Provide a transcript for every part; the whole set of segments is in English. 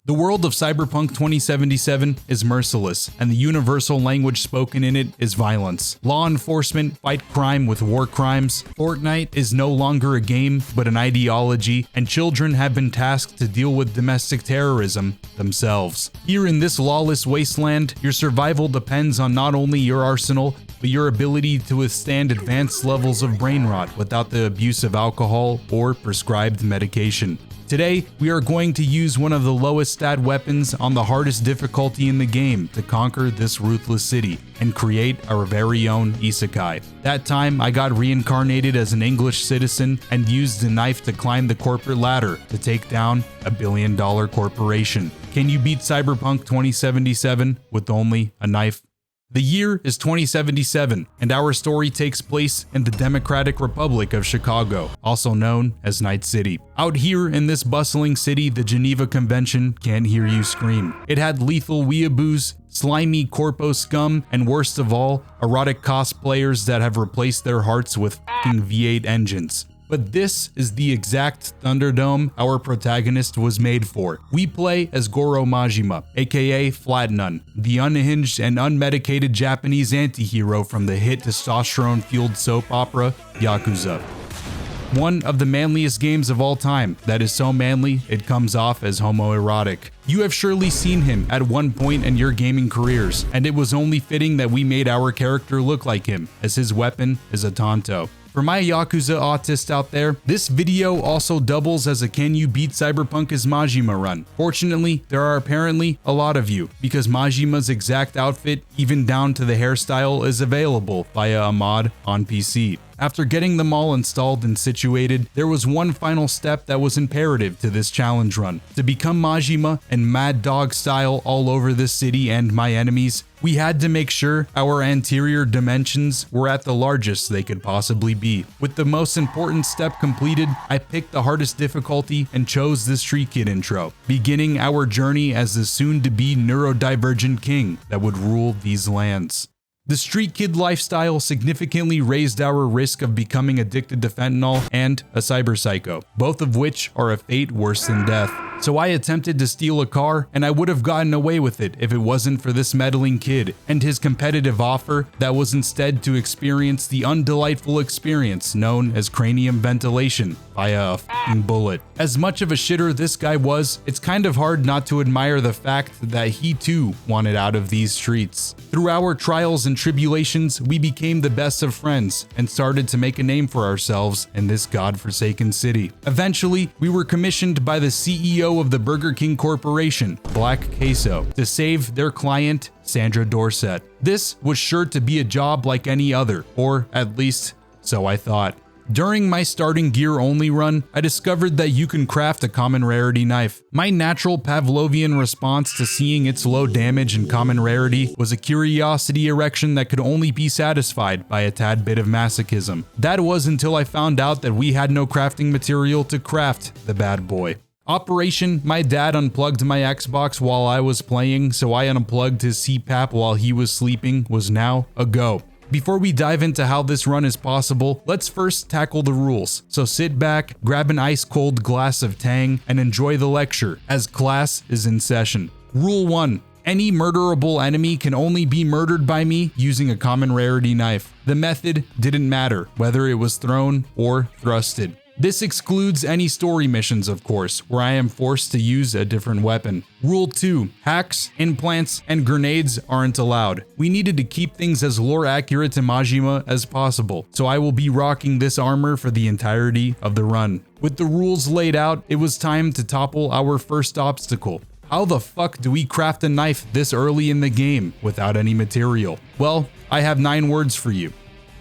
The world of Cyberpunk 2077 is merciless, and the universal language spoken in it is violence. Law enforcement fight crime with war crimes. Fortnite is no longer a game, but an ideology, and children have been tasked to deal with domestic terrorism themselves. Here in this lawless wasteland, your survival depends on not only your arsenal, but your ability to withstand advanced levels of brain rot without the abuse of alcohol or prescribed medication. Today, we are going to use one of the lowest stat weapons on the hardest difficulty in the game to conquer this ruthless city and create our very own isekai. That time, I got reincarnated as an English citizen and used a knife to climb the corporate ladder to take down a billion-dollar corporation. Can you beat Cyberpunk 2077 with only a knife? The year is 2077, and our story takes place in the Democratic Republic of Chicago, also known as Night City. Out here in this bustling city, the Geneva Convention can't hear you scream. It had lethal weeaboos, slimy corpo scum, and worst of all, erotic cosplayers that have replaced their hearts with f***ing V8 engines. But this is the exact Thunderdome our protagonist was made for. We play as Goro Majima, aka Flat Nun, the unhinged and unmedicated Japanese anti-hero from the hit testosterone-fueled soap opera Yakuza. One of the manliest games of all time that is so manly it comes off as homoerotic. You have surely seen him at one point in your gaming careers, and it was only fitting that we made our character look like him, as his weapon is a tanto. For my Yakuza autists out there, this video also doubles as a Can You Beat Cyberpunk as Majima run. Fortunately, there are apparently a lot of you, because Majima's exact outfit, even down to the hairstyle, is available via a mod on PC. After getting them all installed and situated, there was one final step that was imperative to this challenge run. To become Majima and Mad Dog style all over this city and my enemies, we had to make sure our anterior dimensions were at the largest they could possibly be. With the most important step completed, I picked the hardest difficulty and chose the Street Kid intro, beginning our journey as the soon-to-be neurodivergent king that would rule these lands. The Street Kid lifestyle significantly raised our risk of becoming addicted to fentanyl and a cyber psycho, both of which are a fate worse than death. So I attempted to steal a car, and I would have gotten away with it if it wasn't for this meddling kid and his competitive offer that was instead to experience the undelightful experience known as cranium ventilation via a f***ing bullet. As much of a shitter this guy was, it's kind of hard not to admire the fact that he too wanted out of these streets. Through our trials and tribulations, we became the best of friends and started to make a name for ourselves in this godforsaken city. Eventually, we were commissioned by the CEO of the Burger King Corporation, Black Queso, to save their client, Sandra Dorset. This was sure to be a job like any other, or at least so I thought. During my starting gear only run, I discovered that you can craft a common rarity knife. My natural Pavlovian response to seeing its low damage and common rarity was a curiosity erection that could only be satisfied by a tad bit of masochism. That was until I found out that we had no crafting material to craft the bad boy. Operation My Dad Unplugged My Xbox while I was playing, so I unplugged his CPAP while he was sleeping was now a go. Before we dive into how this run is possible, let's first tackle the rules. So sit back, grab an ice cold glass of Tang, and enjoy the lecture, as class is in session. Rule 1. Any murderable enemy can only be murdered by me using a common rarity knife. The method didn't matter, whether it was thrown or thrusted. This excludes any story missions, of course, where I am forced to use a different weapon. Rule 2. Hacks, implants, and grenades aren't allowed. We needed to keep things as lore accurate to Majima as possible, so I will be rocking this armor for the entirety of the run. With the rules laid out, it was time to topple our first obstacle. How the fuck do we craft a knife this early in the game without any material? Well, I have 9 words for you.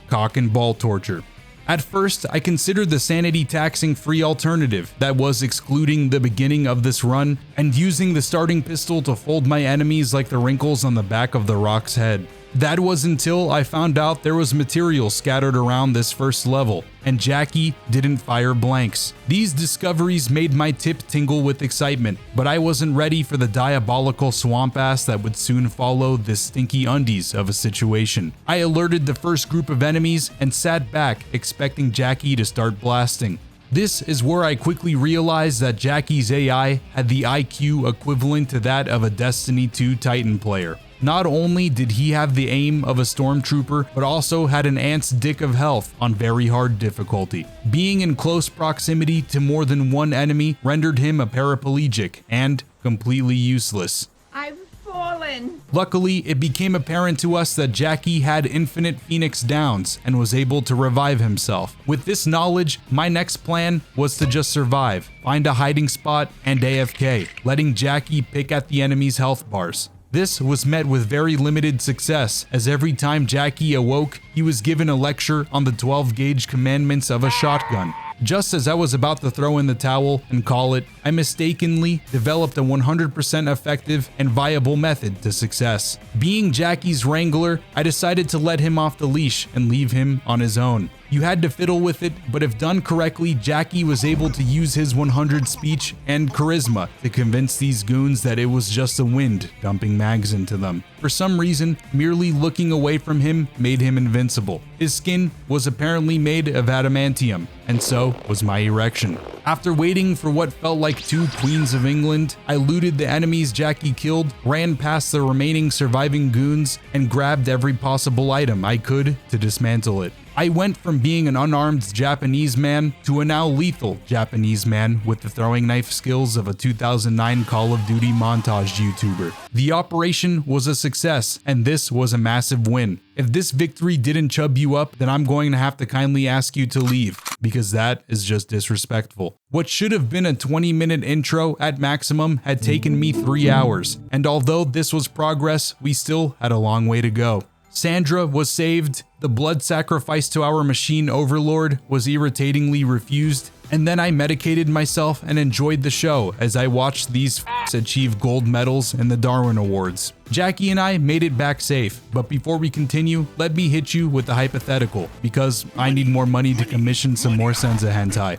Cock and ball torture. At first, I considered the sanity-taxing free alternative that was excluding the beginning of this run and using the starting pistol to fold my enemies like the wrinkles on the back of the Rock's head. That was until I found out there was material scattered around this first level, and Jackie didn't fire blanks. These discoveries made my tip tingle with excitement, but I wasn't ready for the diabolical swamp ass that would soon follow this stinky undies of a situation. I alerted the first group of enemies and sat back expecting Jackie to start blasting. This is where I quickly realized that Jackie's AI had the IQ equivalent to that of a Destiny 2 Titan player. Not only did he have the aim of a stormtrooper, but also had an ant's dick of health on very hard difficulty. Being in close proximity to more than one enemy rendered him a paraplegic and completely useless. I've fallen. Luckily, it became apparent to us that Jackie had infinite Phoenix Downs and was able to revive himself. With this knowledge, my next plan was to just survive, find a hiding spot, and AFK, letting Jackie pick at the enemy's health bars. This was met with very limited success, as every time Jackie awoke, he was given a lecture on the 12-gauge commandments of a shotgun. Just as I was about to throw in the towel and call it, I mistakenly developed a 100% effective and viable method to success. Being Jackie's wrangler, I decided to let him off the leash and leave him on his own. You had to fiddle with it, but if done correctly, Jackie was able to use his 100 speech and charisma to convince these goons that it was just the wind dumping mags into them. For some reason, merely looking away from him made him invincible. His skin was apparently made of adamantium, and so was my erection. After waiting for what felt like 2 queens of England, I looted the enemies Jackie killed, ran past the remaining surviving goons, and grabbed every possible item I could to dismantle it. I went from being an unarmed Japanese man to a now lethal Japanese man with the throwing knife skills of a 2009 Call of Duty montage YouTuber. The operation was a success, and this was a massive win. If this victory didn't chub you up, then I'm going to have to kindly ask you to leave, because that is just disrespectful. What should have been a 20-minute intro at maximum had taken me 3 hours, and although this was progress, we still had a long way to go. Sandra was saved, the blood sacrifice to our machine overlord was irritatingly refused, and then I medicated myself and enjoyed the show as I watched these f***s achieve gold medals in the Darwin Awards. Jackie and I made it back safe, but before we continue, let me hit you with the hypothetical, because I need more money to commission some more Senza hentai.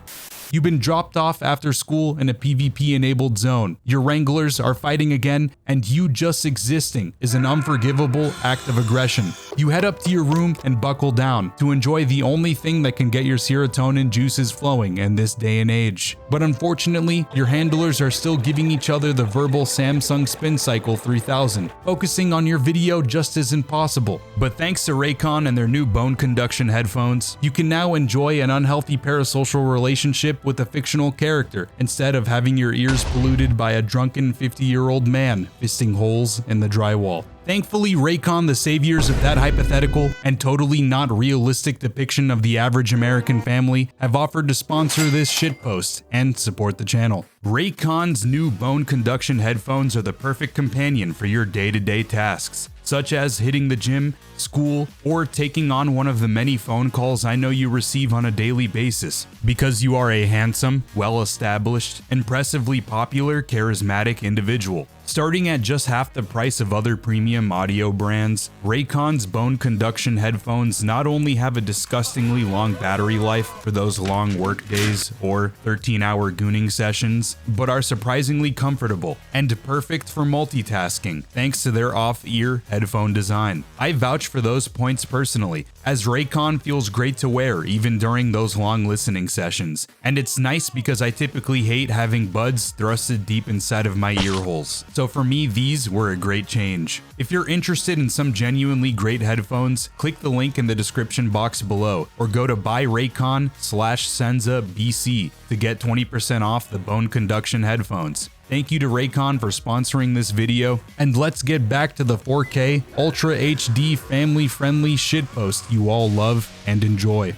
You've been dropped off after school in a PvP-enabled zone. Your wranglers are fighting again, and you just existing is an unforgivable act of aggression. You head up to your room and buckle down to enjoy the only thing that can get your serotonin juices flowing in this day and age. But unfortunately, your handlers are still giving each other the verbal Samsung Spin Cycle 3000. Focusing on your video just isn't possible. But thanks to Raycon and their new bone conduction headphones, you can now enjoy an unhealthy parasocial relationship with a fictional character instead of having your ears polluted by a drunken 50-year-old man fisting holes in the drywall. Thankfully, Raycon, the saviors of that hypothetical and totally not realistic depiction of the average American family, have offered to sponsor this shitpost and support the channel. Raycon's new bone conduction headphones are the perfect companion for your day-to-day tasks, such as hitting the gym, school, or taking on one of the many phone calls I know you receive on a daily basis. Because you are a handsome, well-established, impressively popular, charismatic individual. Starting at just half the price of other premium audio brands, Raycon's bone conduction headphones not only have a disgustingly long battery life for those long work days or 13-hour gooning sessions, but are surprisingly comfortable and perfect for multitasking thanks to their off-ear headphone design. I vouch for those points personally, as Raycon feels great to wear even during those long listening sessions, and it's nice because I typically hate having buds thrusted deep inside of my ear holes. So for me, these were a great change. If you're interested in some genuinely great headphones, click the link in the description box below or go to buyraycon/SenzaBC to get 20% off the bone conduction headphones. Thank you to Raycon for sponsoring this video, and let's get back to the 4K Ultra HD family-friendly shitpost you all love and enjoy.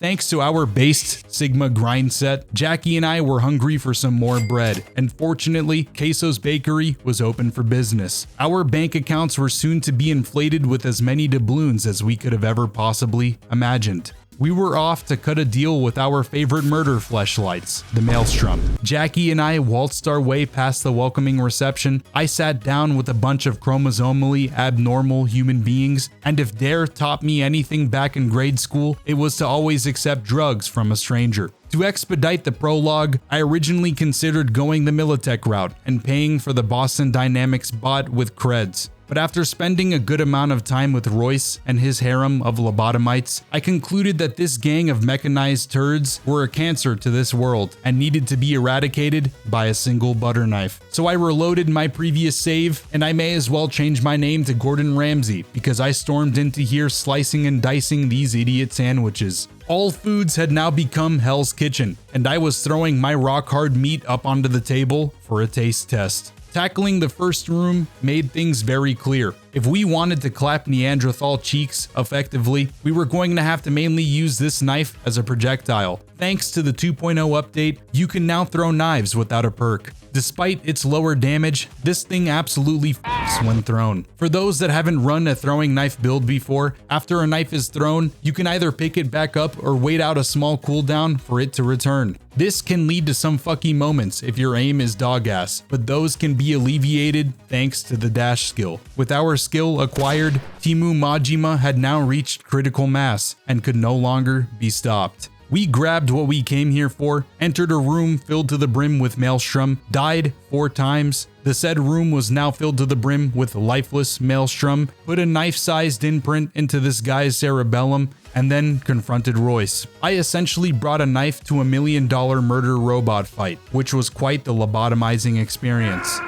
Thanks to our based Sigma grind set, Jackie and I were hungry for some more bread, and fortunately, Queso's Bakery was open for business. Our bank accounts were soon to be inflated with as many doubloons as we could have ever possibly imagined. We were off to cut a deal with our favorite murder fleshlights, the Maelstrom. Jackie and I waltzed our way past the welcoming reception. I sat down with a bunch of chromosomally abnormal human beings, and if Dare taught me anything back in grade school, it was to always accept drugs from a stranger. To expedite the prologue, I originally considered going the Militech route and paying for the Boston Dynamics bot with creds. But after spending a good amount of time with Royce and his harem of lobotomites, I concluded that this gang of mechanized turds were a cancer to this world and needed to be eradicated by a single butter knife. So I reloaded my previous save, and I may as well change my name to Gordon Ramsay because I stormed into here slicing and dicing these idiot sandwiches. All foods had now become Hell's Kitchen, and I was throwing my rock-hard meat up onto the table for a taste test. Tackling the first room made things very clear. If we wanted to clap Neanderthal cheeks effectively, we were going to have to mainly use this knife as a projectile. Thanks to the 2.0 update, you can now throw knives without a perk. Despite its lower damage, this thing absolutely f***s when thrown. For those that haven't run a throwing knife build before, after a knife is thrown, you can either pick it back up or wait out a small cooldown for it to return. This can lead to some fucky moments if your aim is dog ass, but those can be alleviated thanks to the dash skill. With our skill acquired, Timu Majima had now reached critical mass and could no longer be stopped. We grabbed what we came here for, entered a room filled to the brim with Maelstrom, died 4 times. The said room was now filled to the brim with lifeless Maelstrom, put a knife-sized imprint into this guy's cerebellum, and then confronted Royce. I essentially brought a knife to $1 million murder robot fight, which was quite the lobotomizing experience.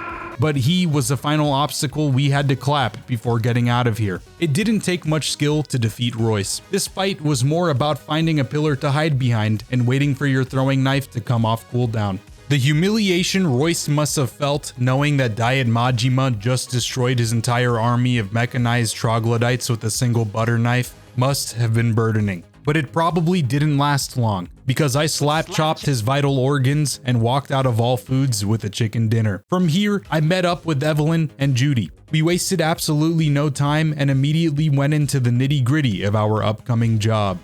But he was the final obstacle we had to clap before getting out of here. It didn't take much skill to defeat Royce. This fight was more about finding a pillar to hide behind and waiting for your throwing knife to come off cooldown. The humiliation Royce must have felt knowing that Diet Majima just destroyed his entire army of mechanized troglodytes with a single butter knife must have been burdening. But it probably didn't last long, because I slap-chopped his vital organs and walked out of all foods with a chicken dinner. From here, I met up with Evelyn and Judy. We wasted absolutely no time and immediately went into the nitty-gritty of our upcoming job.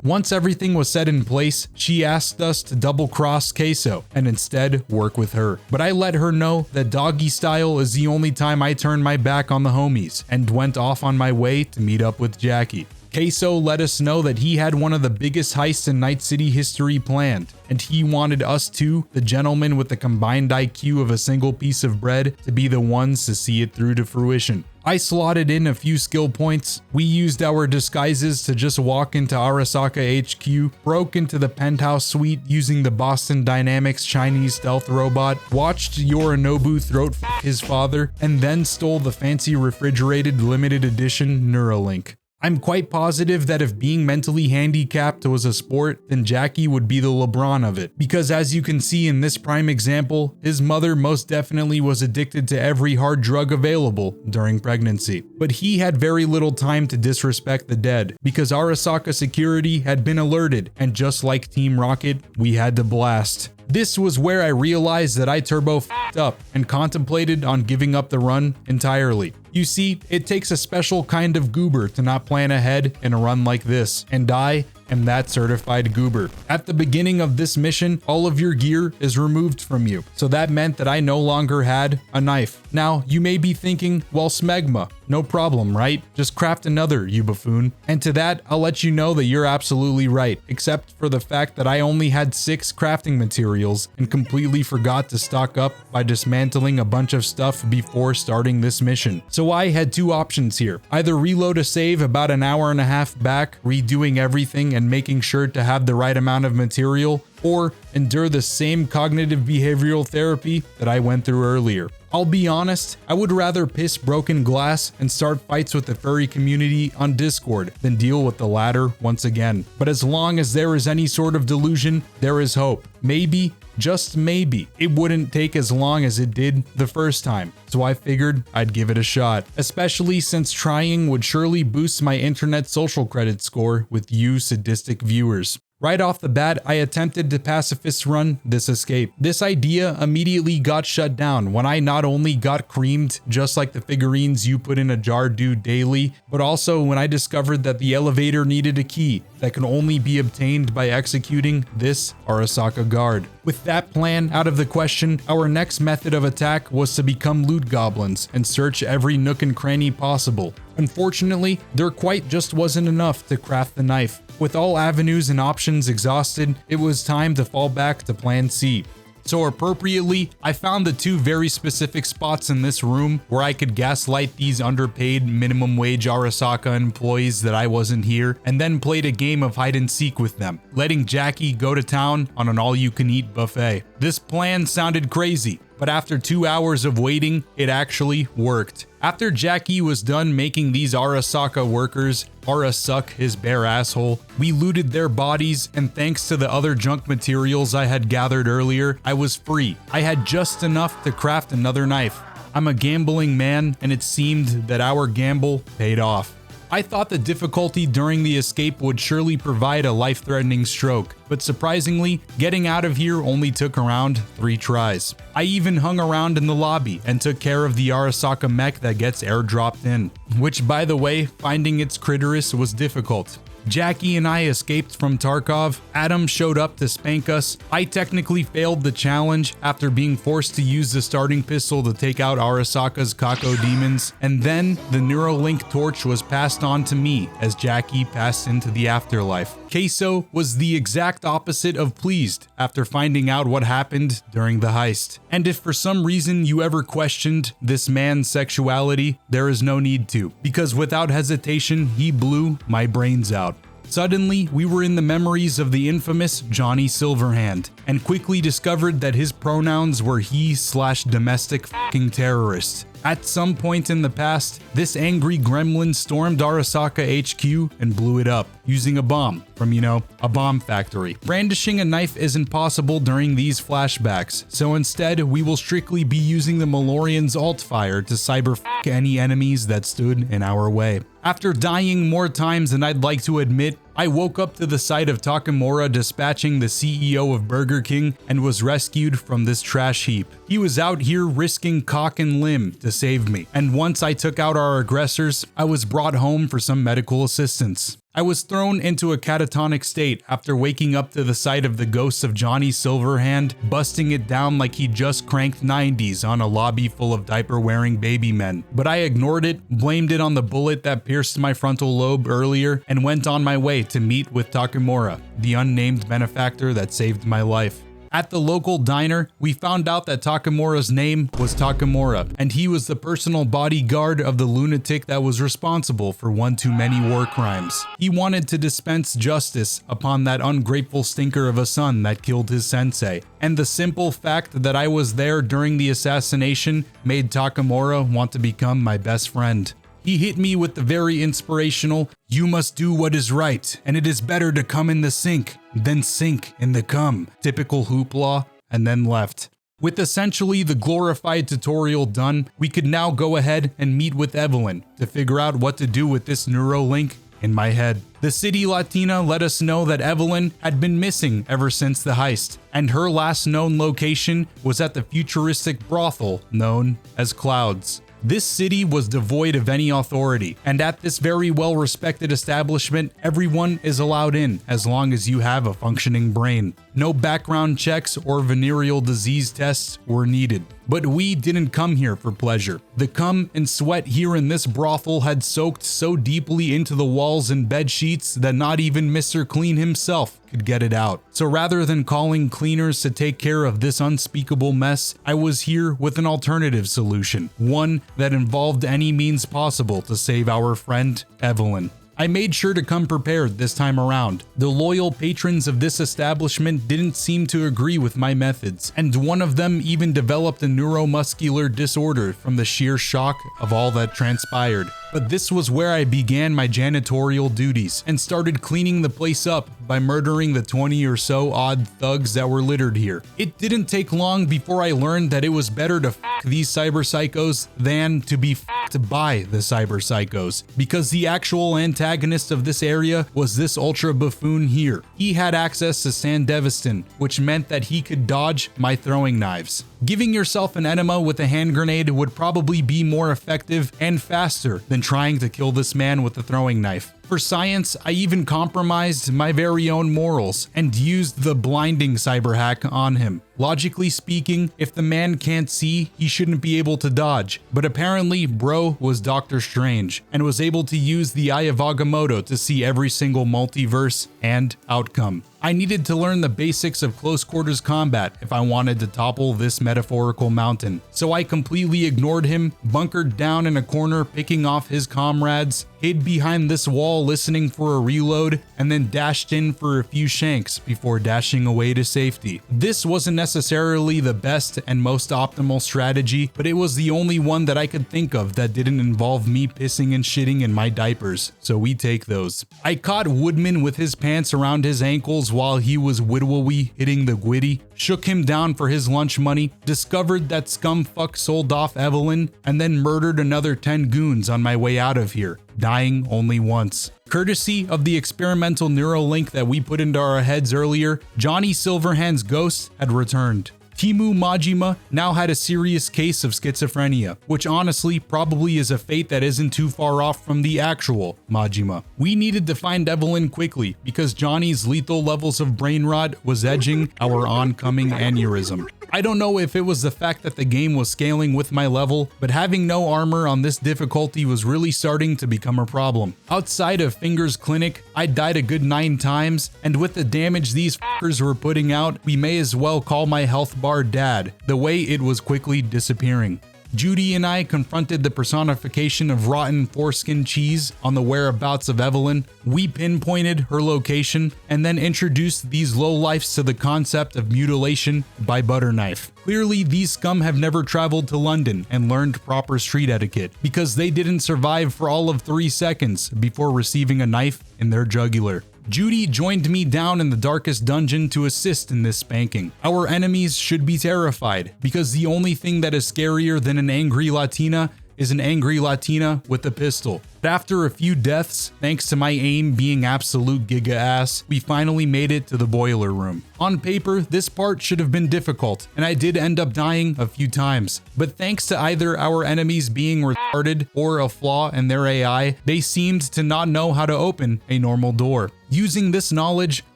Once everything was set in place, she asked us to double-cross Xoxo and instead work with her. But I let her know that doggy style is the only time I turn my back on the homies and went off on my way to meet up with Jackie. Xoxo let us know that he had one of the biggest heists in Night City history planned, and he wanted us two, the gentlemen with the combined IQ of a single piece of bread, to be the ones to see it through to fruition. I slotted in a few skill points. We used our disguises to just walk into Arasaka HQ, broke into the penthouse suite using the Boston Dynamics Chinese stealth robot, watched Yorinobu throat f his father, and then stole the fancy refrigerated limited edition Neuralink. I'm quite positive that if being mentally handicapped was a sport, then Jackie would be the LeBron of it. Because as you can see in this prime example, his mother most definitely was addicted to every hard drug available during pregnancy. But he had very little time to disrespect the dead, because Arasaka security had been alerted, and just like Team Rocket, we had to blast. This was where I realized that I turbo f***ed up and contemplated on giving up the run entirely. You see, it takes a special kind of goober to not plan ahead in a run like this, and I am that certified goober. At the beginning of this mission, all of your gear is removed from you, so that meant that I no longer had a knife. Now, you may be thinking, well, smegma, no problem, right? Just craft another, you buffoon. And to that, I'll let you know that you're absolutely right, except for the fact that I only had 6 crafting materials and completely forgot to stock up by dismantling a bunch of stuff before starting this mission. So I had 2 options here. Either reload a save about an hour and a half back, redoing everything and making sure to have the right amount of material, or endure the same cognitive behavioral therapy that I went through earlier. I'll be honest, I would rather piss broken glass and start fights with the furry community on Discord than deal with the latter once again. But as long as there is any sort of delusion, there is hope. Maybe, just maybe, it wouldn't take as long as it did the first time. So I figured I'd give it a shot, especially since trying would surely boost my internet social credit score with you sadistic viewers. Right off the bat, I attempted to pacifist run this escape. This idea immediately got shut down when I not only got creamed, just like the figurines you put in a jar do daily, but also when I discovered that the elevator needed a key that can only be obtained by executing this Arasaka guard. With that plan out of the question, our next method of attack was to become loot goblins and search every nook and cranny possible. Unfortunately, there quite just wasn't enough to craft the knife. With all avenues and options exhausted, it was time to fall back to plan C. So appropriately, I found the two very specific spots in this room where I could gaslight these underpaid minimum wage Arasaka employees that I wasn't here, and then played a game of hide and seek with them, letting Jackie go to town on an all-you-can-eat buffet. This plan sounded crazy, but after 2 hours of waiting, it actually worked. After Jackie was done making these Arasaka workers suck his bare asshole, we looted their bodies, and thanks to the other junk materials I had gathered earlier, I was free. I had just enough to craft another knife. I'm a gambling man, and it seemed that our gamble paid off. I thought the difficulty during the escape would surely provide a life-threatening stroke, but surprisingly, getting out of here only took around 3 tries. I even hung around in the lobby and took care of the Arasaka mech that gets airdropped in, which, by the way, finding its Critterus was difficult. Jackie and I escaped from Tarkov, Adam showed up to spank us, I technically failed the challenge after being forced to use the starting pistol to take out Arasaka's Kako demons, and then the Neuralink torch was passed on to me as Jackie passed into the afterlife. Queso was the exact opposite of pleased after finding out what happened during the heist. And if for some reason you ever questioned this man's sexuality, there is no need to, because without hesitation, he blew my brains out. Suddenly, we were in the memories of the infamous Johnny Silverhand, and quickly discovered that his pronouns were he/domestic fucking terrorist. At some point in the past, this angry gremlin stormed Arasaka HQ and blew it up, using a bomb from, a bomb factory. Brandishing a knife isn't possible during these flashbacks, so instead we will strictly be using the Malorian's alt-fire to cyber any enemies that stood in our way. After dying more times than I'd like to admit, I woke up to the sight of Takamura dispatching the CEO of Burger King and was rescued from this trash heap. He was out here risking cock and limb to save me, and once I took out our aggressors, I was brought home for some medical assistance. I was thrown into a catatonic state after waking up to the sight of the ghost of Johnny Silverhand busting it down like he just cranked 90s on a lobby full of diaper-wearing baby men. But I ignored it, blamed it on the bullet that pierced my frontal lobe earlier, and went on my way to meet with Takamura, the unnamed benefactor that saved my life. At the local diner, we found out that Takamura's name was Takamura, and he was the personal bodyguard of the lunatic that was responsible for one too many war crimes. He wanted to dispense justice upon that ungrateful stinker of a son that killed his sensei, and the simple fact that I was there during the assassination made Takamura want to become my best friend. He hit me with the very inspirational, "You must do what is right, and it is better to come in the sink than sink in the cum," typical hoopla, and then left. With essentially the glorified tutorial done, we could now go ahead and meet with Evelyn to figure out what to do with this Neuralink in my head. The city Latina let us know that Evelyn had been missing ever since the heist, and her last known location was at the futuristic brothel known as Clouds. This city was devoid of any authority, and at this very well-respected establishment, everyone is allowed in as long as you have a functioning brain. No background checks or venereal disease tests were needed. But we didn't come here for pleasure. The cum and sweat here in this brothel had soaked so deeply into the walls and bed sheets that not even Mr. Clean himself could get it out. So rather than calling cleaners to take care of this unspeakable mess, I was here with an alternative solution, one that involved any means possible to save our friend, Evelyn. I made sure to come prepared this time around. The loyal patrons of this establishment didn't seem to agree with my methods, and one of them even developed a neuromuscular disorder from the sheer shock of all that transpired. But this was where I began my janitorial duties and started cleaning the place up by murdering the 20 or so odd thugs that were littered here. It didn't take long before I learned that it was better to f*** these cyber psychos than to be f***ed by the cyber psychos, because the actual antagonist of this area was this ultra buffoon here. He had access to Sandevistan, which meant that he could dodge my throwing knives. Giving yourself an enema with a hand grenade would probably be more effective and faster than trying to kill this man with a throwing knife. For science, I even compromised my very own morals and used the blinding cyber hack on him. Logically speaking, if the man can't see, he shouldn't be able to dodge. But apparently, bro was Doctor Strange and was able to use the Eye of Agamotto to see every single multiverse and outcome. I needed to learn the basics of close quarters combat if I wanted to topple this metaphorical mountain. So I completely ignored him, bunkered down in a corner picking off his comrades, hid behind this wall listening for a reload, and then dashed in for a few shanks before dashing away to safety. This wasn't necessarily the best and most optimal strategy, but it was the only one that I could think of that didn't involve me pissing and shitting in my diapers, so we take those. I caught Woodman with his pants around his ankles while he was widowy hitting the gwitty, shook him down for his lunch money, discovered that scumfuck sold off Evelyn, and then murdered another 10 goons on my way out of here, dying only once. Courtesy of the experimental Neuralink that we put into our heads earlier, Johnny Silverhand's ghost had returned. Timu Majima now had a serious case of schizophrenia, which honestly probably is a fate that isn't too far off from the actual Majima. We needed to find Evelyn quickly because Johnny's lethal levels of brain rot was edging our oncoming aneurysm. I don't know if it was the fact that the game was scaling with my level, but having no armor on this difficulty was really starting to become a problem. Outside of Finger's clinic, I died a good 9 times, and with the damage these fuckers were putting out, we may as well call my health bar Dad, the way it was quickly disappearing. Judy and I confronted the personification of rotten foreskin cheese on the whereabouts of Evelyn. We pinpointed her location and then introduced these lowlifes to the concept of mutilation by butter knife. Clearly, these scum have never traveled to London and learned proper street etiquette because they didn't survive for all of 3 seconds before receiving a knife in their jugular. Judy joined me down in the darkest dungeon to assist in this spanking. Our enemies should be terrified because the only thing that is scarier than an angry Latina is an angry Latina with a pistol. But after a few deaths, thanks to my aim being absolute giga ass, we finally made it to the boiler room. On paper, this part should have been difficult, and I did end up dying a few times. But thanks to either our enemies being retarded or a flaw in their AI, they seemed to not know how to open a normal door. Using this knowledge,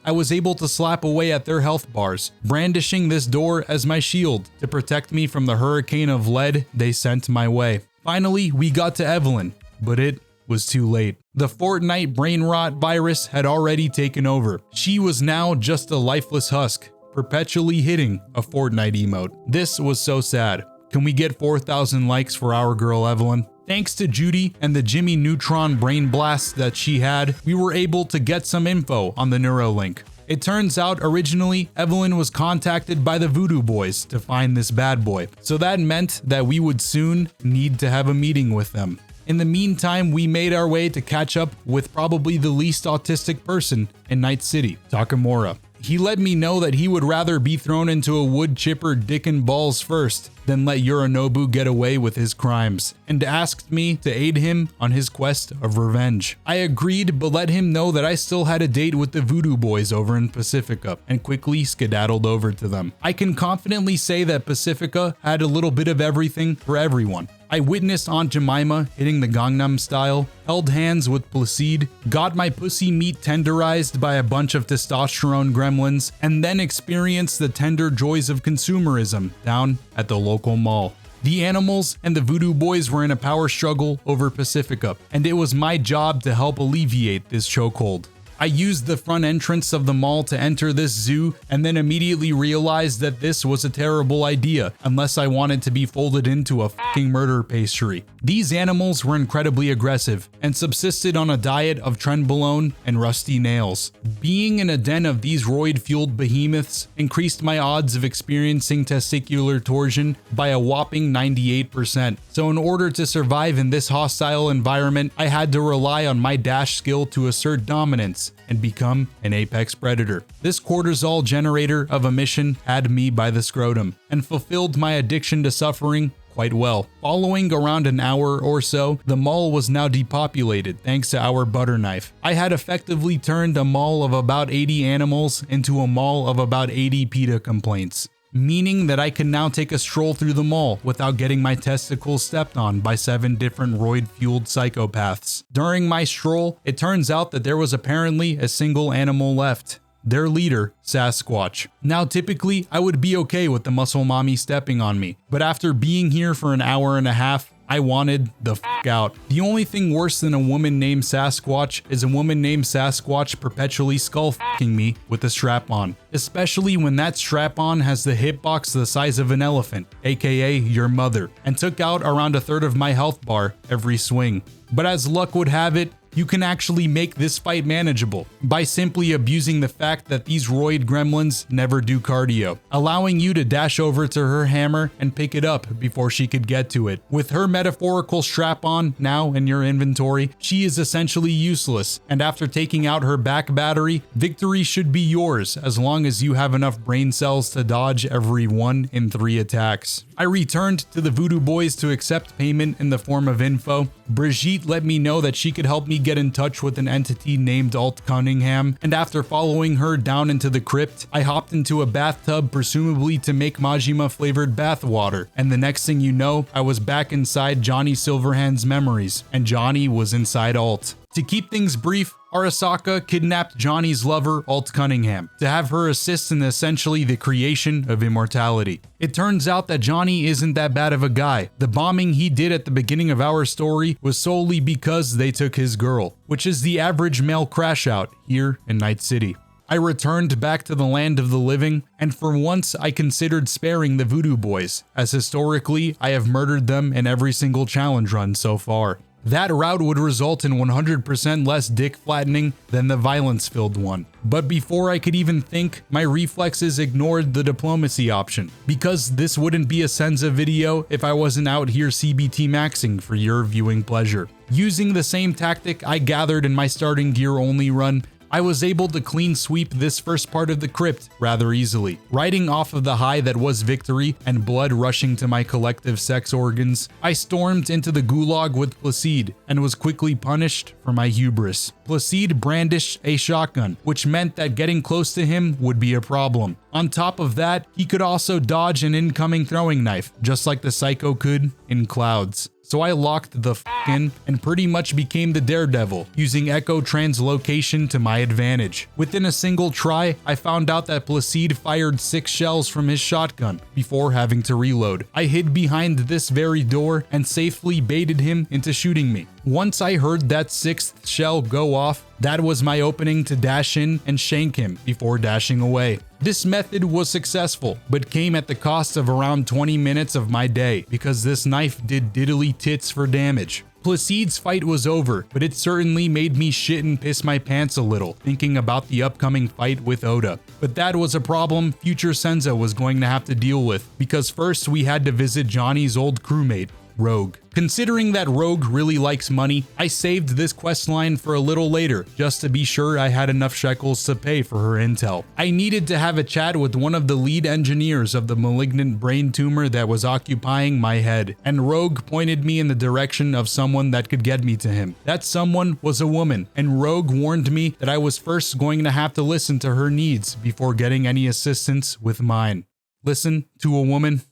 I was able to slap away at their health bars, brandishing this door as my shield to protect me from the hurricane of lead they sent my way. Finally, we got to Evelyn, but it was too late. The Fortnite brain rot virus had already taken over. She was now just a lifeless husk, perpetually hitting a Fortnite emote. This was so sad. Can we get 4,000 likes for our girl Evelyn? Thanks to Judy and the Jimmy Neutron brain blasts that she had, we were able to get some info on the Neuralink. It turns out originally Evelyn was contacted by the Voodoo Boys to find this bad boy, so that meant that we would soon need to have a meeting with them. In the meantime, we made our way to catch up with probably the least autistic person in Night City, Takamura. He let me know that he would rather be thrown into a wood chipper dick and balls first than let Yorinobu get away with his crimes, and asked me to aid him on his quest of revenge. I agreed, but let him know that I still had a date with the Voodoo Boys over in Pacifica, and quickly skedaddled over to them. I can confidently say that Pacifica had a little bit of everything for everyone. I witnessed Aunt Jemima hitting the Gangnam Style, held hands with Placide, got my pussy meat tenderized by a bunch of testosterone gremlins, and then experienced the tender joys of consumerism down at the local mall. The animals and the Voodoo Boys were in a power struggle over Pacifica, and it was my job to help alleviate this chokehold. I used the front entrance of the mall to enter this zoo and then immediately realized that this was a terrible idea unless I wanted to be folded into a fucking murder pastry. These animals were incredibly aggressive and subsisted on a diet of trenbolone and rusty nails. Being in a den of these roid-fueled behemoths increased my odds of experiencing testicular torsion by a whopping 98%. So in order to survive in this hostile environment, I had to rely on my dash skill to assert dominance and become an apex predator. This cortisol generator of emission had me by the scrotum and fulfilled my addiction to suffering quite well. Following around an hour or so, the mall was now depopulated thanks to our butter knife. I had effectively turned a mall of about 80 animals into a mall of about 80 PETA complaints, meaning that I can now take a stroll through the mall without getting my testicles stepped on by 7 different roid-fueled psychopaths. During my stroll, it turns out that there was apparently a single animal left. Their leader, Sasquatch. Now typically, I would be okay with the muscle mommy stepping on me, but after being here for an hour and a half, I wanted the f out. The only thing worse than a woman named Sasquatch is a woman named Sasquatch perpetually skull f***ing me with a strap on. Especially when that strap on has the hitbox the size of an elephant, aka your mother, and took out around a third of my health bar every swing. But as luck would have it, you can actually make this fight manageable by simply abusing the fact that these roid gremlins never do cardio, allowing you to dash over to her hammer and pick it up before she could get to it. With her metaphorical strap-on now in your inventory, she is essentially useless, and after taking out her back battery, victory should be yours as long as you have enough brain cells to dodge every 1 in 3 attacks. I returned to the Voodoo Boys to accept payment in the form of info. Brigitte let me know that she could help me get in touch with an entity named Alt Cunningham, and after following her down into the crypt, I hopped into a bathtub presumably to make Majima flavored bath water, and the next thing you know, I was back inside Johnny Silverhand's memories, and Johnny was inside Alt. To keep things brief, Arasaka kidnapped Johnny's lover, Alt Cunningham, to have her assist in essentially the creation of immortality. It turns out that Johnny isn't that bad of a guy. The bombing he did at the beginning of our story was solely because they took his girl, which is the average male crash out here in Night City. I returned back to the land of the living, and for once I considered sparing the Voodoo Boys, as historically I have murdered them in every single challenge run so far. That route would result in 100% less dick flattening than the violence-filled one. But before I could even think, my reflexes ignored the diplomacy option, because this wouldn't be a Senza video if I wasn't out here CBT maxing for your viewing pleasure. Using the same tactic I gathered in my starting gear only run, I was able to clean sweep this first part of the crypt rather easily. Riding off of the high that was victory and blood rushing to my collective sex organs, I stormed into the gulag with Placide and was quickly punished for my hubris. Placide brandished a shotgun, which meant that getting close to him would be a problem. On top of that, he could also dodge an incoming throwing knife, just like the Psycho could in Clouds. So I locked the f*** in and pretty much became the Daredevil, using Echo Translocation to my advantage. Within a single try, I found out that Placide fired 6 shells from his shotgun before having to reload. I hid behind this very door and safely baited him into shooting me. Once I heard that 6th shell go off, that was my opening to dash in and shank him before dashing away. This method was successful, but came at the cost of around 20 minutes of my day, because this knife did diddly tits for damage. Placide's fight was over, but it certainly made me shit and piss my pants a little, thinking about the upcoming fight with Oda. But that was a problem future Senza was going to have to deal with, because first we had to visit Johnny's old crewmate, Rogue. Considering that Rogue really likes money, I saved this questline for a little later, just to be sure I had enough shekels to pay for her intel. I needed to have a chat with one of the lead engineers of the malignant brain tumor that was occupying my head, and Rogue pointed me in the direction of someone that could get me to him. That someone was a woman, and Rogue warned me that I was first going to have to listen to her needs before getting any assistance with mine. Listen to a woman?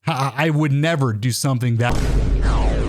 I would never do something that.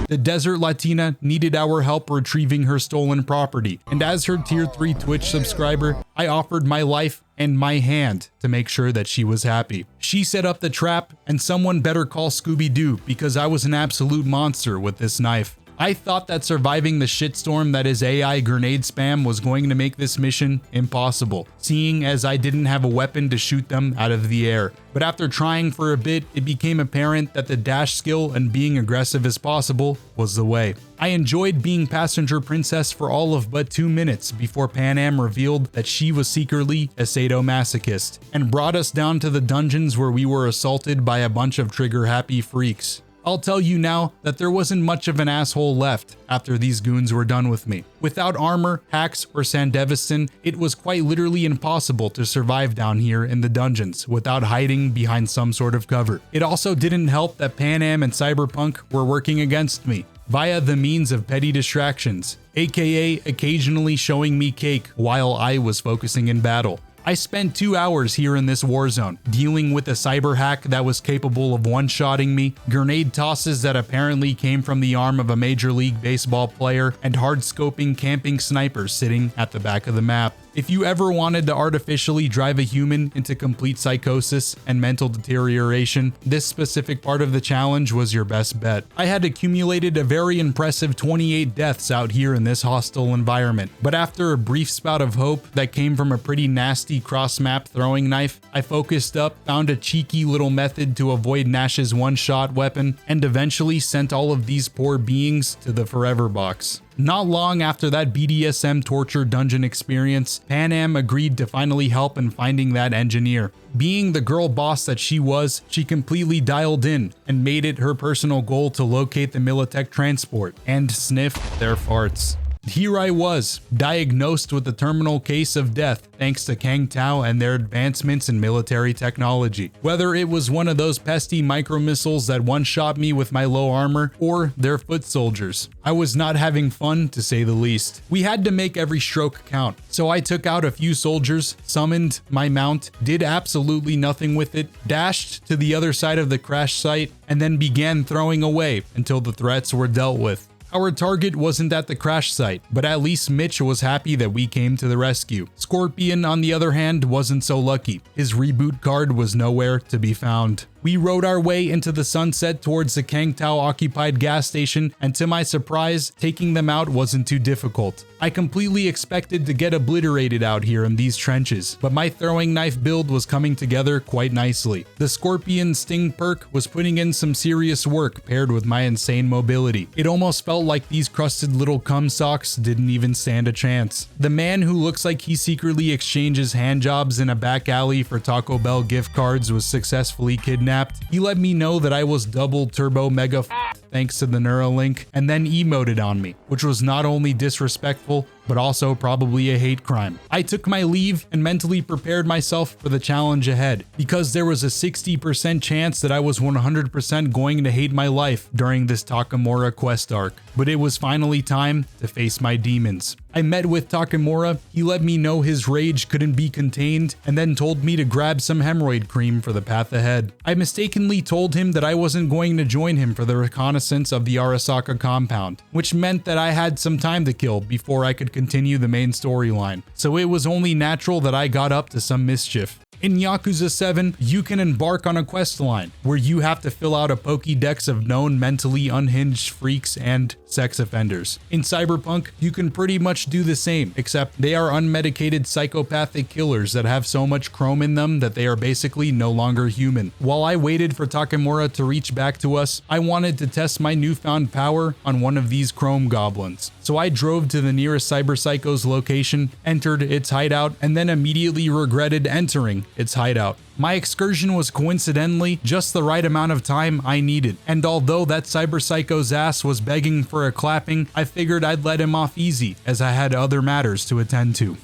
The Desert Latina needed our help retrieving her stolen property, and as her tier 3 Twitch subscriber, I offered my life and my hand to make sure that she was happy. She set up the trap, and someone better call Scooby-Doo because I was an absolute monster with this knife. I thought that surviving the shitstorm that is AI grenade spam was going to make this mission impossible, seeing as I didn't have a weapon to shoot them out of the air. But after trying for a bit, it became apparent that the dash skill and being aggressive as possible was the way. I enjoyed being passenger princess for all of but 2 minutes before Panam revealed that she was secretly a sadomasochist, and brought us down to the dungeons where we were assaulted by a bunch of trigger-happy freaks. I'll tell you now that there wasn't much of an asshole left after these goons were done with me. Without armor, hacks, or Sandevistan, it was quite literally impossible to survive down here in the dungeons without hiding behind some sort of cover. It also didn't help that Panam and Cyberpunk were working against me via the means of petty distractions, aka occasionally showing me cake while I was focusing in battle. I spent 2 hours here in this war zone, dealing with a cyber hack that was capable of one-shotting me, grenade tosses that apparently came from the arm of a Major League Baseball player, and hard-scoping camping snipers sitting at the back of the map. If you ever wanted to artificially drive a human into complete psychosis and mental deterioration, this specific part of the challenge was your best bet. I had accumulated a very impressive 28 deaths out here in this hostile environment, but after a brief spout of hope that came from a pretty nasty cross-map throwing knife, I focused up, found a cheeky little method to avoid Nash's one-shot weapon, and eventually sent all of these poor beings to the forever box. Not long after that BDSM torture dungeon experience, Pan Am agreed to finally help in finding that engineer. Being the girl boss that she was, she completely dialed in and made it her personal goal to locate the Militech transport and sniff their farts. Here I was, diagnosed with a terminal case of death thanks to Kang Tao and their advancements in military technology. Whether it was one of those pesky micro-missiles that one-shot me with my low armor, or their foot soldiers, I was not having fun, to say the least. We had to make every stroke count, so I took out a few soldiers, summoned my mount, did absolutely nothing with it, dashed to the other side of the crash site, and then began throwing away until the threats were dealt with. Our target wasn't at the crash site, but at least Mitch was happy that we came to the rescue. Scorpion, on the other hand, wasn't so lucky. His reboot card was nowhere to be found. We rode our way into the sunset towards the Kang Tao occupied gas station, and to my surprise, taking them out wasn't too difficult. I completely expected to get obliterated out here in these trenches, but my throwing knife build was coming together quite nicely. The Scorpion Sting perk was putting in some serious work paired with my insane mobility. It almost felt like these crusted little cum socks didn't even stand a chance. The man who looks like he secretly exchanges handjobs in a back alley for Taco Bell gift cards was successfully kidnapped. He let me know that I was double turbo mega thanks to the Neuralink, and then emoted on me, which was not only disrespectful, but also probably a hate crime. I took my leave and mentally prepared myself for the challenge ahead, because there was a 60% chance that I was 100% going to hate my life during this Takamura quest arc. But it was finally time to face my demons. I met with Takamura, he let me know his rage couldn't be contained, and then told me to grab some hemorrhoid cream for the path ahead. I mistakenly told him that I wasn't going to join him for the reconnaissance of the Arasaka compound, which meant that I had some time to kill before I could continue the main storyline, so it was only natural that I got up to some mischief. In Yakuza 7, you can embark on a quest line where you have to fill out a Pokédex of known mentally unhinged freaks and sex offenders. In Cyberpunk, you can pretty much do the same, except they are unmedicated psychopathic killers that have so much chrome in them that they are basically no longer human. While I waited for Takamura to reach back to us, I wanted to test my newfound power on one of these chrome goblins. So I drove to the nearest Cyber Psycho's location, entered its hideout, and then immediately regretted entering its hideout. My excursion was coincidentally just the right amount of time I needed, and although that Cyber Psycho's ass was begging for a clapping, I figured I'd let him off easy as I had other matters to attend to.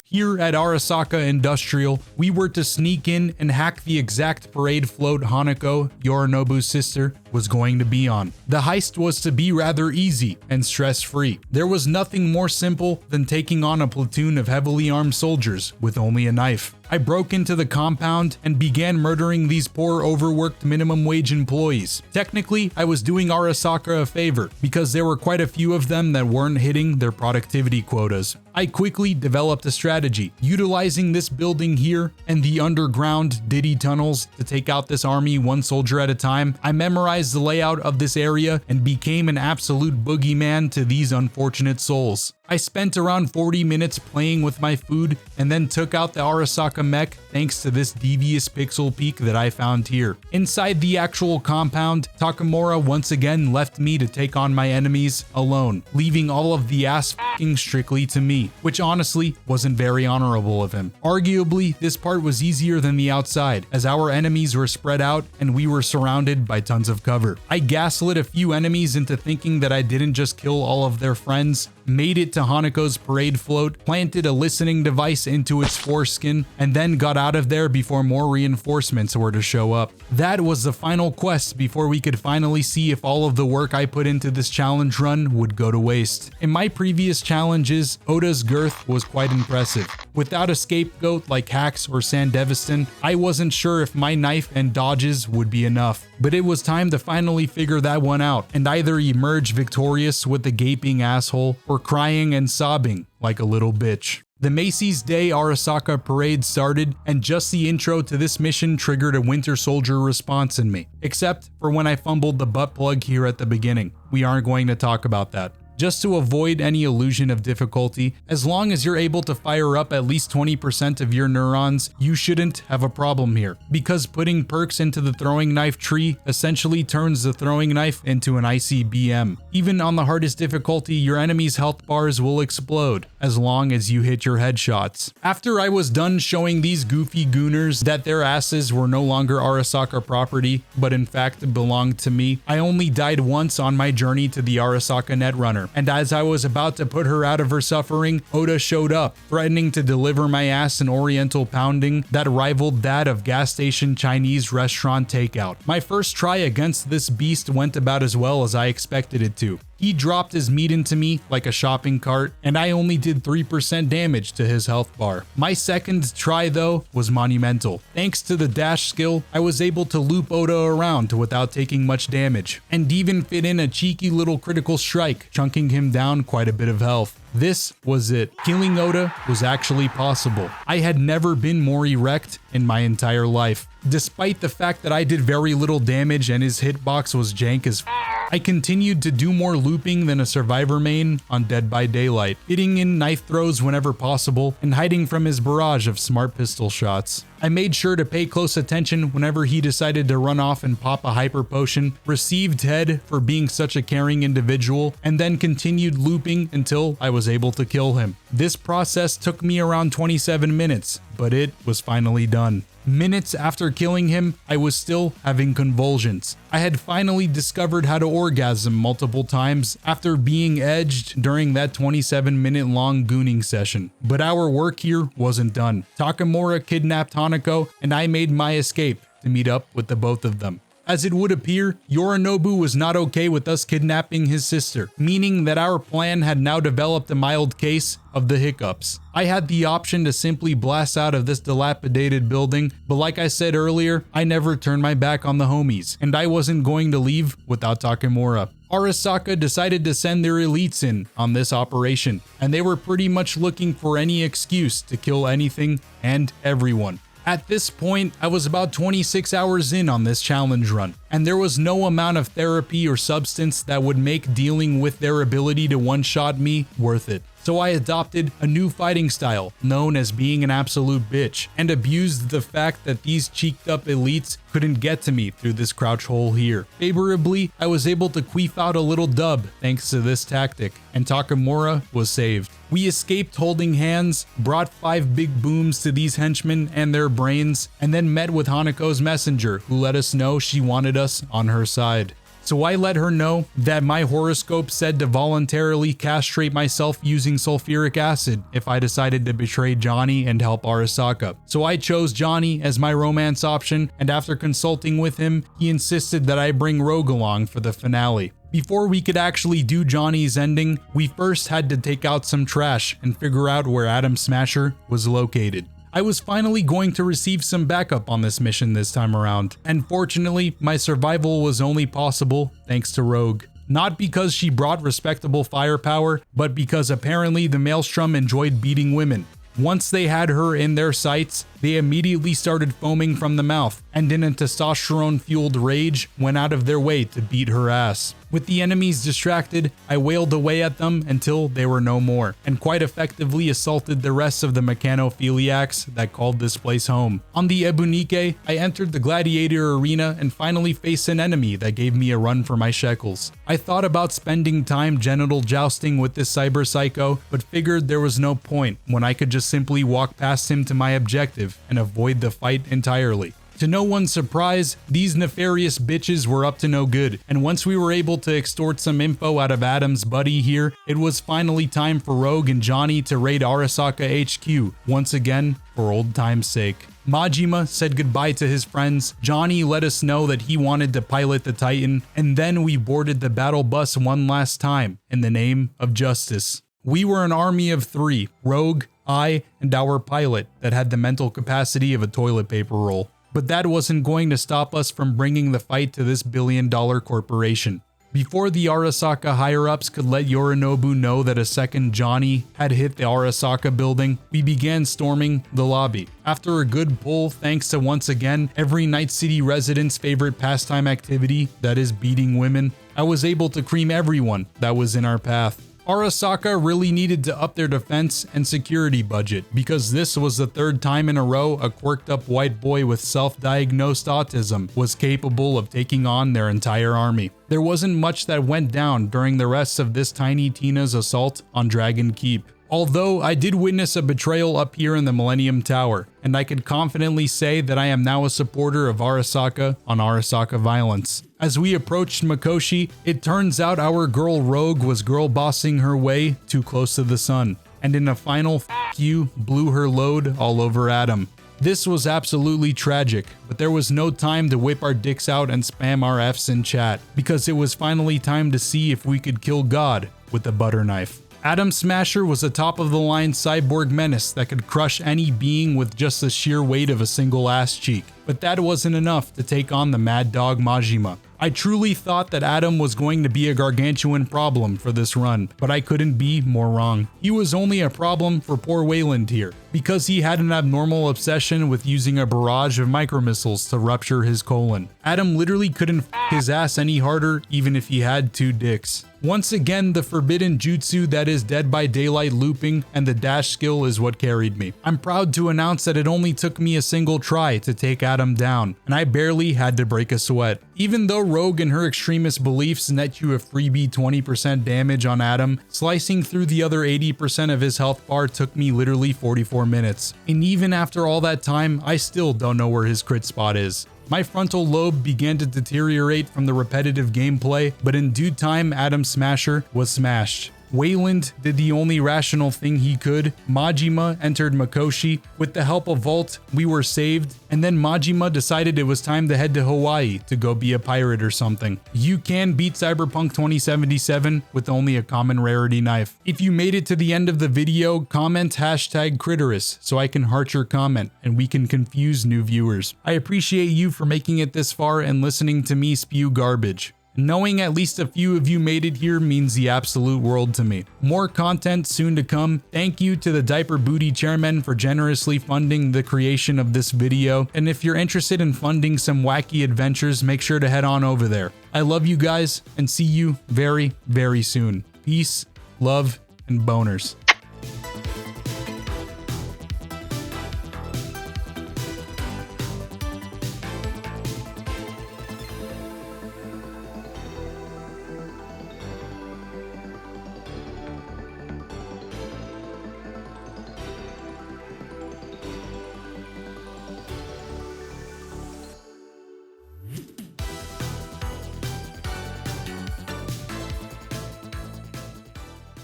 Here at Arasaka Industrial, we were to sneak in and hack the exact parade float Hanako, Yorinobu's sister, was going to be on. The heist was to be rather easy and stress-free. There was nothing more simple than taking on a platoon of heavily armed soldiers with only a knife. I broke into the compound and began murdering these poor overworked minimum wage employees. Technically, I was doing Arasaka a favor because there were quite a few of them that weren't hitting their productivity quotas. I quickly developed a strategy, utilizing this building here and the underground Diddy tunnels to take out this army one soldier at a time. I memorized the layout of this area and became an absolute boogeyman to these unfortunate souls. I spent around 40 minutes playing with my food and then took out the Arasaka mech thanks to this devious pixel peek that I found here. Inside the actual compound, Takamura once again left me to take on my enemies alone, leaving all of the ass f***ing strictly to me, which honestly wasn't very honorable of him. Arguably, this part was easier than the outside, as our enemies were spread out and we were surrounded by tons of cover. I gaslit a few enemies into thinking that I didn't just kill all of their friends, made it to Hanako's parade float, planted a listening device into its foreskin, and then got out of there before more reinforcements were to show up. That was the final quest before we could finally see if all of the work I put into this challenge run would go to waste. In my previous challenges, Oda's girth was quite impressive. Without a scapegoat like Hax or Sandevistan, I wasn't sure if my knife and dodges would be enough. But it was time to finally figure that one out and either emerge victorious with the gaping asshole or crying and sobbing like a little bitch. The Macy's Day Arasaka parade started, and just the intro to this mission triggered a Winter Soldier response in me. Except for when I fumbled the butt plug here at the beginning. We aren't going to talk about that. Just to avoid any illusion of difficulty, as long as you're able to fire up at least 20% of your neurons, you shouldn't have a problem here. Because putting perks into the throwing knife tree essentially turns the throwing knife into an ICBM. Even on the hardest difficulty, your enemy's health bars will explode, as long as you hit your headshots. After I was done showing these goofy gooners that their asses were no longer Arasaka property, but in fact belonged to me, I only died once on my journey to the Arasaka Netrunner. And as I was about to put her out of her suffering, Oda showed up, threatening to deliver my ass an oriental pounding that rivaled that of gas station Chinese restaurant takeout. My first try against this beast went about as well as I expected it to. He dropped his meat into me like a shopping cart, and I only did 3% damage to his health bar. My second try though was monumental. Thanks to the dash skill, I was able to loop Oda around without taking much damage, and even fit in a cheeky little critical strike, chunking him down quite a bit of health. This was it. Killing Oda was actually possible. I had never been more erect in my entire life. Despite the fact that I did very little damage and his hitbox was jank as I continued to do more looping than a survivor main on Dead by Daylight, hitting in knife throws whenever possible and hiding from his barrage of smart pistol shots. I made sure to pay close attention whenever he decided to run off and pop a hyper potion, received head for being such a caring individual, and then continued looping until I was able to kill him. This process took me around 27 minutes, but it was finally done. Minutes after killing him, I was still having convulsions. I had finally discovered how to orgasm multiple times after being edged during that 27-minute long gooning session. But our work here wasn't done. Takamura kidnapped Hanako, and I made my escape to meet up with the both of them. As it would appear, Yorinobu was not okay with us kidnapping his sister, meaning that our plan had now developed a mild case of the hiccups. I had the option to simply blast out of this dilapidated building, but like I said earlier, I never turned my back on the homies, and I wasn't going to leave without Takamura. Arasaka decided to send their elites in on this operation, and they were pretty much looking for any excuse to kill anything and everyone. At this point, I was about 26 hours in on this challenge run, and there was no amount of therapy or substance that would make dealing with their ability to one-shot me worth it. So I adopted a new fighting style known as being an absolute bitch, and abused the fact that these cheeked up elites couldn't get to me through this crouch hole here. Favorably, I was able to queef out a little dub thanks to this tactic, and Takamura was saved. We escaped holding hands, brought 5 big booms to these henchmen and their brains, and then met with Hanako's messenger, who let us know she wanted us on her side. So I let her know that my horoscope said to voluntarily castrate myself using sulfuric acid if I decided to betray Johnny and help Arasaka. So I chose Johnny as my romance option, and after consulting with him, he insisted that I bring Rogue along for the finale. Before we could actually do Johnny's ending, we first had to take out some trash and figure out where Atom Smasher was located. I was finally going to receive some backup on this mission this time around, and fortunately, my survival was only possible thanks to Rogue. Not because she brought respectable firepower, but because apparently the Maelstrom enjoyed beating women. Once they had her in their sights, they immediately started foaming from the mouth, and in a testosterone-fueled rage, went out of their way to beat her ass. With the enemies distracted, I wailed away at them until they were no more, and quite effectively assaulted the rest of the mechanophiliacs that called this place home. On the Ebunike, I entered the gladiator arena and finally faced an enemy that gave me a run for my shekels. I thought about spending time genital jousting with this cyber psycho, but figured there was no point when I could just simply walk past him to my objective and avoid the fight entirely. To no one's surprise, these nefarious bitches were up to no good, and once we were able to extort some info out of Adam's buddy here, it was finally time for Rogue and Johnny to raid Arasaka HQ, once again for old time's sake. Majima said goodbye to his friends, Johnny let us know that he wanted to pilot the Titan, and then we boarded the battle bus one last time in the name of justice. We were an army of 3, Rogue, I, and our pilot that had the mental capacity of a toilet paper roll. But that wasn't going to stop us from bringing the fight to this billion-dollar corporation. Before the Arasaka higher-ups could let Yorinobu know that a second Johnny had hit the Arasaka building, we began storming the lobby. After a good pull, thanks to once again every Night City resident's favorite pastime activity, that is beating women, I was able to cream everyone that was in our path. Arasaka really needed to up their defense and security budget because this was the third time in a row a quirked up white boy with self-diagnosed autism was capable of taking on their entire army. There wasn't much that went down during the rest of this Tiny Tina's assault on Dragon Keep. Although I did witness a betrayal up here in the Millennium Tower, and I could confidently say that I am now a supporter of Arasaka on Arasaka violence. As we approached Mikoshi, it turns out our girl Rogue was girl bossing her way too close to the sun, and in a final f*** you, blew her load all over Adam. This was absolutely tragic, but there was no time to whip our dicks out and spam our Fs in chat, because it was finally time to see if we could kill God with a butter knife. Atom Smasher was a top-of-the-line cyborg menace that could crush any being with just the sheer weight of a single ass cheek. But that wasn't enough to take on the Mad Dog Majima. I truly thought that Adam was going to be a gargantuan problem for this run, but I couldn't be more wrong. He was only a problem for poor Wayland here, because he had an abnormal obsession with using a barrage of micromissiles to rupture his colon. Adam literally couldn't f his ass any harder even if he had two dicks. Once again, the forbidden jutsu that is Dead by Daylight looping and the dash skill is what carried me. I'm proud to announce that it only took me a single try to take Adam down, and I barely had to break a sweat. Even though Rogue and her extremist beliefs net you a freebie 20% damage on Adam, slicing through the other 80% of his health bar took me literally 44 minutes. And even after all that time, I still don't know where his crit spot is. My frontal lobe began to deteriorate from the repetitive gameplay, but in due time, Atom Smasher was smashed. Wayland did the only rational thing he could. Majima entered Mikoshi. With the help of Volt, we were saved, and then Majima decided it was time to head to Hawaii to go be a pirate or something. You can beat Cyberpunk 2077 with only a common rarity knife. If you made it to the end of the video, comment #Critterus so I can heart your comment and we can confuse new viewers. I appreciate you for making it this far and listening to me spew garbage. Knowing at least a few of you made it here means the absolute world to me. More content soon to come. Thank you to the Diaper Booty Chairman for generously funding the creation of this video. And if you're interested in funding some wacky adventures, make sure to head on over there. I love you guys and see you very, very soon. Peace, love, and boners.